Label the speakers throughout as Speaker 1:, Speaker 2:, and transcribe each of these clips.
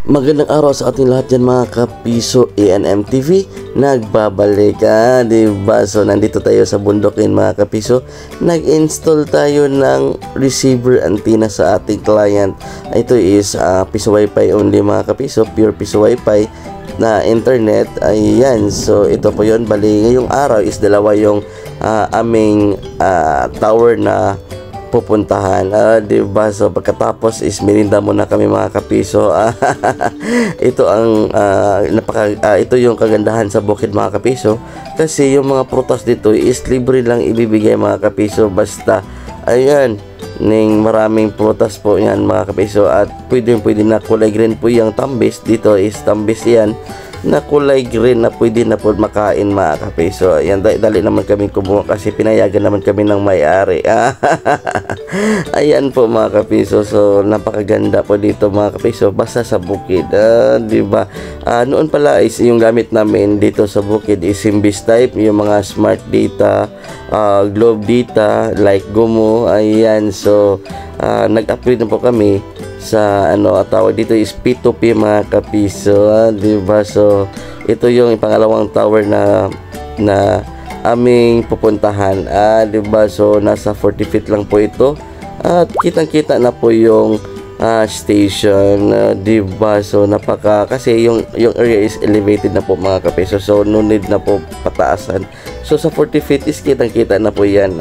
Speaker 1: Magandang araw sa ating lahat dyan mga kapiso. ANM TV nagbabalik, diba? So nandito tayo sa bundokin mga kapiso. Nag-install tayo ng receiver antenna sa ating client. Ito is piso wifi only mga kapiso, pure piso wifi na internet. Ayan, so ito po yun. Bali ngayong araw is dalawa yung aming tower na pupuntahan, diba? So pagkatapos is merinda muna kami mga kapiso. Ito ang ito yung kagandahan sa bukid mga kapiso, kasi yung mga prutas dito is libre lang ibibigay mga kapiso, basta ayan ning maraming prutas po yan mga kapiso. At pwede na kulay green po yung tambis. Dito is tambis yan na kulay green na pwede na po makain mga kapiso. Ayan, dali naman kami kumuha kasi pinayagan naman kami ng may-ari. Ayan po mga kapiso. So napakaganda po dito mga kapiso, basta sa bukid, diba? Noon pala is yung gamit namin dito sa bukid is Simbis type, yung mga smart data, globe data like Gomo. Ayan, so nag-upgrade na po kami sa tawag dito is P2P mga kapiso, diba? So ito yung pangalawang tower na aming pupuntahan, diba? So nasa 40 feet lang po ito at kitang-kita na po yung station, diba? So kasi yung area is elevated na po mga kapiso, so no need na po pataasan. So sa 40 feet is kitang-kita na po yan.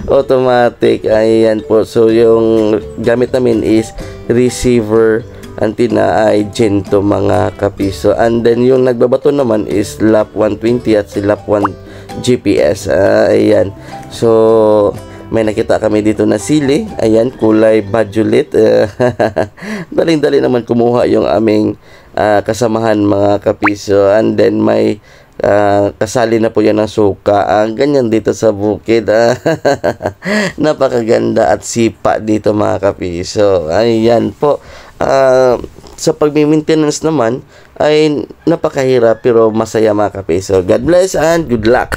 Speaker 1: Automatic. Ayan po. So yung gamit namin is receiver antenna ay Gento mga kapiso. And then yung nagbabato naman is LAP 120 at si LAP 1 GPS. Ayan. So may nakita kami dito na sili. Ayan, kulay bajulit. Daling-dali naman kumuha yung aming kasamahan mga kapiso. And then may kasali na po yan ng suka. Ganyan dito sa bukid. Napakaganda at sipa dito mga kapiso. Ayan po. Sa pag-maintenance naman ay napakahirap pero masaya mga kapiso. God bless and good luck.